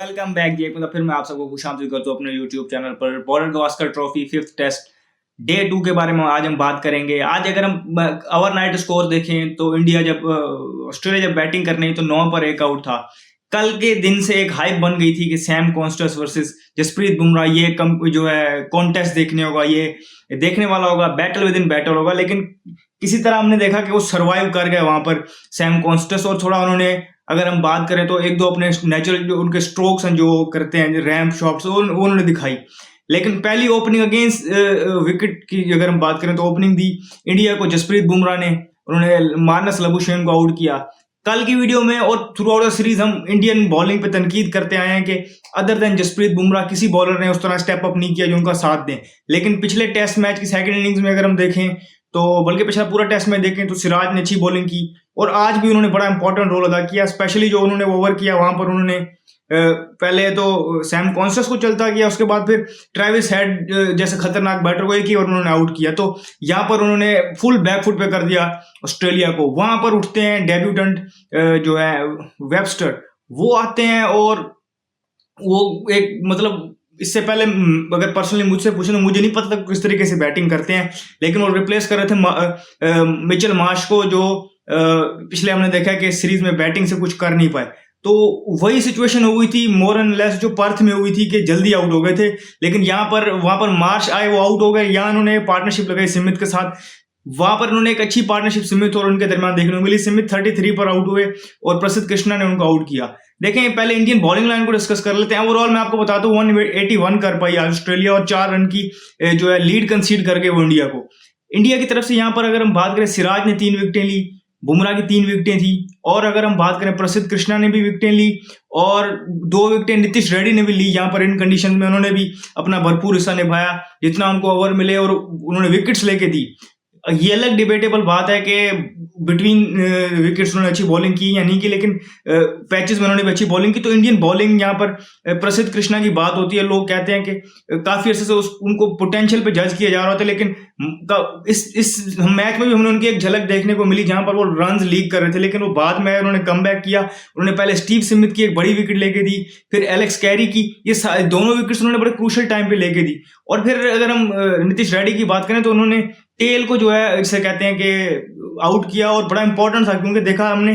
Welcome back जी। एक मतलब फिर मैं आप सबको खुशामदीद करता हूँ अपने यूट्यूब चैनल पर। Border Gavaskar trophy 5th test day 2 के बारे में आज हम बात करेंगे। आज अगर हम ओवरनाइट स्कोर देखें तो इंडिया जब ऑस्ट्रेलिया जब बैटिंग करनी तो 9 पर 1 आउट था। कल के दिन से एक हाइप बन गई थी कि सैम कॉन्स्टस वर्सेस जसप्रीत बुमराह, ये जो है कॉन्टेस्ट देखने होगा, ये देखने वाला होगा, बैटल विद इन बैटल होगा। लेकिन किसी तरह हमने देखा कि वो सर्वाइव कर गए वहां पर सैम कॉन्स्टस, और थोड़ा उन्होंने, अगर हम बात करें तो एक दो अपने नेचुरल जो उनके स्ट्रोक्स हैं जो करते हैं रैम्प शॉट्स, वो उन्होंने दिखाई। लेकिन पहली ओपनिंग अगेंस्ट विकेट की अगर हम बात करें तो ओपनिंग दी इंडिया को जसप्रीत बुमराह ने। उन्होंने मार्नस लबुशेन को आउट किया। कल की वीडियो में और थ्रू आउट द सीरीज हम इंडियन बॉलिंग पे तनकीद करते आए हैं कि अदर देन जसप्रीत बुमराह किसी बॉलर ने उस तरह स्टेप अप नहीं किया जो उनका साथ दें। लेकिन पिछले टेस्ट मैच की सेकंड इनिंग्स में अगर हम देखें तो, बल्कि पिछला पूरा टेस्ट मैच देखें तो सिराज ने अच्छी बॉलिंग की और आज भी उन्होंने बड़ा इंपॉर्टेंट रोल अदा किया। स्पेशली जो उन्होंने ओवर किया वहां पर उन्होंने पहले तो सैम कॉन्स्टस को चलता किया, उसके बाद फिर ट्रेविस हेड जैसे खतरनाक बैटर को एक ही और उन्होंने आउट किया। तो यहाँ पर उन्होंने फुल बैकफुट पे कर दिया ऑस्ट्रेलिया को। वहां पर उठते हैं डेब्यूटेंट जो है वेबस्टर, वो आते हैं और वो एक मतलब इससे पहले अगर पर्सनली मुझसे पूछे तो मुझे नहीं पता था किस तरीके से बैटिंग करते हैं, लेकिन वो रिप्लेस कर रहे थे मिचेल मार्श को, जो पिछले हमने देखा है कि सीरीज में बैटिंग से कुछ कर नहीं पाए। तो वही सिचुएशन हो गई थी मोर एंड लेस जो पर्थ में हुई थी कि जल्दी आउट हो गए थे। लेकिन यहाँ पर वहां पर मार्श आए, वो आउट हो गए। यहाँ उन्होंने पार्टनरशिप लगाई स्मिथ के साथ, वहां पर उन्होंने एक अच्छी पार्टनरशिप स्मिथ और उनके दरमियान देखने को मिली। स्मिथ 33 पर आउट हुए और प्रसिद्ध कृष्णा ने उनको आउट किया। देखें, पहले इंडियन बॉलिंग लाइन को डिस्कस कर लेते हैं। ओवरऑल मैं आपको बताता हूँ 181 कर पाई ऑस्ट्रेलिया और 4 रन की जो है लीड कंसीड करके वो इंडिया को। इंडिया की तरफ से यहाँ पर अगर हम बात करें, सिराज ने 3 विकेटें ली, बुमराह की 3 विकेटें थी, और अगर हम बात करें प्रसिद्ध कृष्णा ने भी विकेटें ली और 2 विकेटें नीतीश रेड्डी ने भी ली। यहाँ पर इन कंडीशन में उन्होंने भी अपना भरपूर हिस्सा निभाया जितना उनको ओवर मिले, और उन्होंने विकेट्स लेके दी। ये अलग डिबेटेबल बात है कि बिटवीन विकेट्स उन्होंने अच्छी बॉलिंग की या नहीं की, लेकिन पैचेस में उन्होंने भी अच्छी बॉलिंग की। तो इंडियन बॉलिंग यहाँ पर प्रसिद्ध कृष्णा की बात होती है। लोग कहते हैं कि काफी अर्से से उनको पोटेंशियल पे जज किया जा रहा था, लेकिन इस मैच में भी हमने उनकी एक झलक देखने को मिली जहां पर वो रन्स लीक कर रहे थे, लेकिन वो बाद में उन्होंने कम बैक किया। उन्होंने पहले स्टीव स्मिथ की एक बड़ी विकेट लेके दी, फिर एलेक्स कैरी की, ये दोनों विकेट्स उन्होंने बड़े क्रूशियल टाइम पे लेके दी। और फिर अगर हम नीतीश रेड्डी की बात करें तो उन्होंने टेल को जो है इसे कहते हैं कि आउट किया, और बड़ा इंपॉर्टेंट था क्योंकि देखा हमने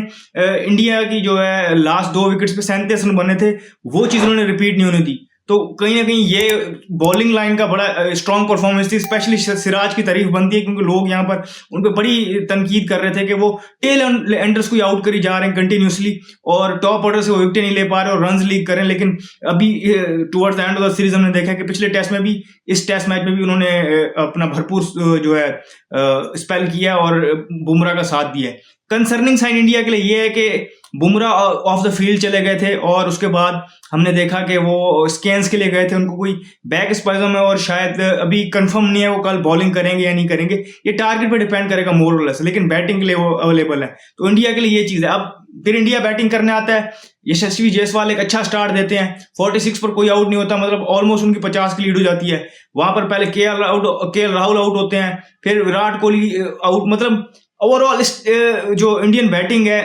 इंडिया की जो है लास्ट 2 विकेट्स पे 37 रन बने थे, वो चीज उन्होंने रिपीट नहीं होने दी। तो कहीं ना कहीं ये बॉलिंग लाइन का बड़ा स्ट्रॉन्ग परफॉर्मेंस थी। स्पेशली सिराज की तारीफ बनती है क्योंकि लोग यहाँ पर उन पर बड़ी तनकीद कर रहे थे कि वो टेल एंडर्स को आउट करी जा रहे हैं कंटिन्यूसली, और टॉप ऑर्डर से वो विकेट नहीं ले पा रहे और रन लीक कर रहे हैं। लेकिन अभी towards the end of the series हमने देखा कि पिछले टेस्ट में भी, इस टेस्ट मैच में भी उन्होंने अपना भरपूर जो है स्पेल किया और बुमराह का साथ दिया है। कंसर्निंग साइन इंडिया के लिए ये है कि बुमराह ऑफ द फील्ड चले गए थे और उसके बाद हमने देखा कि वो स्कैन्स के लिए गए थे, उनको कोई बैक स्पाइजम है और शायद अभी कंफर्म नहीं है वो कल बॉलिंग करेंगे या नहीं करेंगे। ये टारगेट पे डिपेंड करेगा मोर और लेस, लेकिन बैटिंग के लिए वो अवेलेबल है। तो इंडिया के लिए ये चीज है। अब फिर इंडिया बैटिंग करने आता है, यशस्वी जायसवाल एक अच्छा स्टार्ट देते हैं, 46 पर कोई आउट नहीं होता, मतलब ऑलमोस्ट उनकी 50 की लीड हो जाती है। वहां पर पहले के राहुल आउट होते हैं, फिर विराट कोहली आउट। मतलब ओवरऑल जो इंडियन बैटिंग है,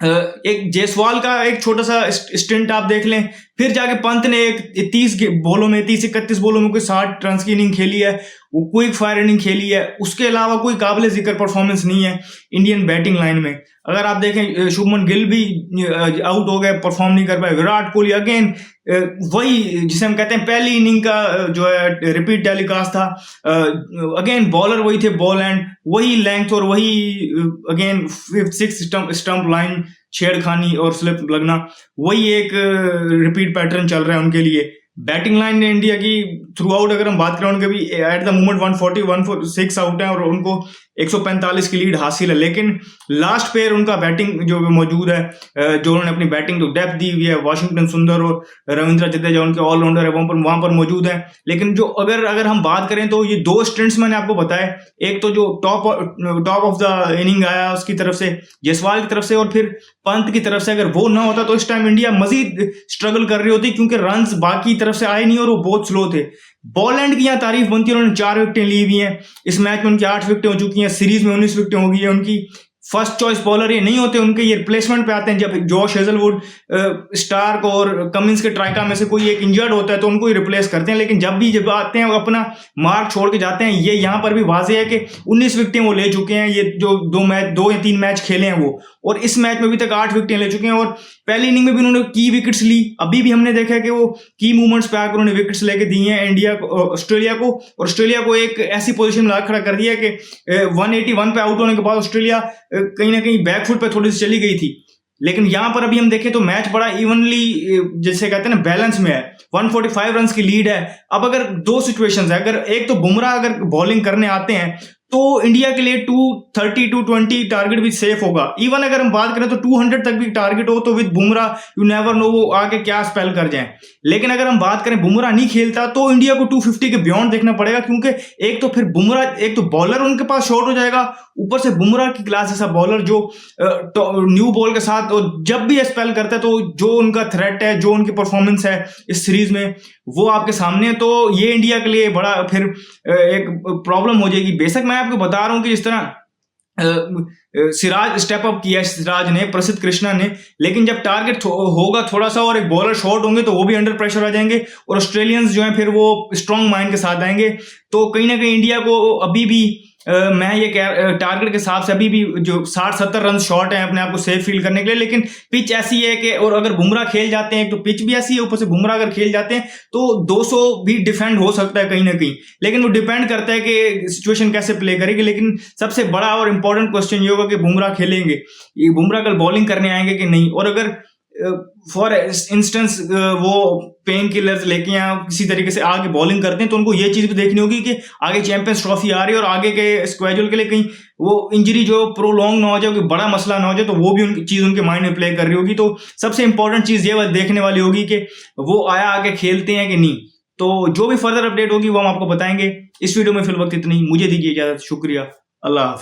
एक जायसवाल का एक छोटा सा स्टिंट आप देख लें, फिर जाके पंत ने एक 30-31 बोलों में कोई 60 रन की इनिंग खेली है, वो क्विक फायर इनिंग खेली है। उसके अलावा कोई काबिल जिक्र परफॉर्मेंस नहीं है इंडियन बैटिंग लाइन में। अगर आप देखें शुभमन गिल भी आउट हो गए, परफॉर्म नहीं कर पाए। विराट कोहली अगेन वही जिसे हम कहते हैं पहली इनिंग का जो है रिपीट टेलीकास्ट था, अगेन बॉलर वही थे, बॉल एंड वही लेंथ और वही अगेन 5th-6th स्टंप लाइन छेड़खानी और स्लिप लगना, वही एक रिपीट पैटर्न चल रहा है उनके लिए। बैटिंग लाइन ने इंडिया की थ्रू आउट अगर हम बात करें, उनके भी एट द मोमेंट 140-146 आउट है और उनको 145 की लीड हासिल है। लेकिन लास्ट पेयर उनका बैटिंग जो मौजूद है, जो उन्होंने अपनी बैटिंग को डेप्थ दी हुई है, वाशिंगटन सुंदर और रविंद्र जडेजा उनके ऑलराउंडर है वहां पर मौजूद है। लेकिन जो अगर हम बात करें तो ये 2 स्टंट्स मैंने आपको बताया, एक तो जो टॉप ऑफ द इनिंग आया उसकी तरफ से जायसवाल की तरफ से, और फिर पंत की तरफ से। अगर वो ना होता तो इस टाइम इंडिया मजीद स्ट्रगल कर रही होती, क्योंकि रन्स बाकी तरफ से आए नहीं और वो बहुत स्लो थे। बॉलैंड की यहाँ तारीफ बनती है, उन्होंने 4 विकेटें ली हुई हैं, इस मैच में उनकी 8 विकेटें हो चुकी हैं, सीरीज में 19 विकेटें हो गई है उनकी। फर्स्ट चॉइस बॉलर ये नहीं होते, उनके ये रिप्लेसमेंट पे आते हैं। जब जॉश हेजलवुड, स्टार्क और कमिंस के ट्राइका में से कोई एक इंजर्ड होता है तो उनको ही रिप्लेस करते हैं, लेकिन जब आते हैं वो अपना मार्क छोड़ के जाते हैं। ये यहाँ पर भी वाज़ेह है कि 19 विकेटें वो ले चुके हैं, ये जो 2 या 3 मैच खेले हैं वो, और इस मैच में अभी तक 8 विकेटें ले चुके हैं। और पहली इनिंग में भी उन्होंने की विकेट्स ली, अभी भी हमने देखा है कि वो की मूवमेंट्स पे आकर उन्होंने विकेट्स लेके दी हैं ऑस्ट्रेलिया को, और ऑस्ट्रेलिया को एक ऐसी पोजीशन में ला खड़ा कर दिया कि 181 पे आउट होने के बाद ऑस्ट्रेलिया कहीं ना कहीं बैकफुट पे थोड़ी सी चली गई थी। लेकिन यहां पर अभी हम देखें तो मैच बड़ा इवनली, जैसे कहते हैं ना, बैलेंस में है। 145 रन की लीड है। अब अगर 2 सिचुएशंस है, अगर एक तो बुमराह अगर बॉलिंग करने आते हैं तो इंडिया के लिए 230 220 टारगेट भी सेफ होगा। इवन अगर हम बात करें तो 200 तक भी टारगेट हो तो with Bumrah you never know वो आगे क्या स्पेल कर जाएं। लेकिन अगर हम बात करें बुमराह नहीं खेलता तो इंडिया को 250 के बियॉन्ड देखना पड़ेगा, क्योंकि एक तो फिर बुमराह, एक तो बॉलर उनके पास शॉर्ट हो जाएगा, ऊपर से बुमराह की क्लास ऐसा बॉलर जो न्यू बॉल के साथ जब भी स्पेल करता है तो जो उनका थ्रेट है, जो उनकी परफॉर्मेंस है इस सीरीज में, वो आपके सामने है। तो ये इंडिया के लिए बड़ा फिर एक प्रॉब्लम हो जाएगी। बेशक मैं आपको बता रहा हूं कि इस तरह सिराज स्टेप अप किया, सिराज ने, प्रसिद्ध कृष्णा ने, लेकिन जब टारगेट होगा थोड़ा सा और एक बॉलर शॉर्ट होंगे तो वो भी अंडर प्रेशर आ जाएंगे, और ऑस्ट्रेलियंस जो हैं फिर वो स्ट्रांग माइंड के साथ आएंगे। तो कहीं ना कहीं इंडिया को अभी भी मैं ये टारगेट के हिसाब से अभी भी जो 60-70 रन शॉर्ट है अपने आप को सेफ फील करने के लिए। लेकिन पिच ऐसी है कि, और अगर बुमराह खेल जाते हैं तो पिच भी ऐसी है, ऊपर से बुमराह अगर खेल जाते हैं तो 200 भी डिफेंड हो सकता है कहीं ना कहीं। लेकिन वो डिपेंड करता है कि सिचुएशन कैसे प्ले करेगी। लेकिन सबसे बड़ा और इंपॉर्टेंट क्वेश्चन ये होगा कि बुमराह खेलेंगे, ये बुमराह कल बॉलिंग करने आएंगे कि नहीं। और अगर फॉर इंस्टेंस वो पेन किलर्स लेके या किसी तरीके से आगे बॉलिंग करते हैं तो उनको ये चीज भी देखनी होगी कि आगे चैंपियंस ट्रॉफी आ रही है और आगे के स्क्वेड्यूल के लिए कहीं वो इंजरी जो प्रोलॉन्ग ना हो जाए, कोई बड़ा मसला ना हो जाए, तो वो भी उनकी चीज उनके माइंड में प्ले कर रही होगी। तो सबसे इंपॉर्टेंट चीज ये देखने वाली होगी कि वो आगे खेलते हैं कि नहीं। तो जो भी फर्दर अपडेट होगी वो हम आपको बताएंगे। इस वीडियो में फिल वक्त इतनी, मुझे दीजिए इजाजत, शुक्रिया, अल्लाह हाफिज।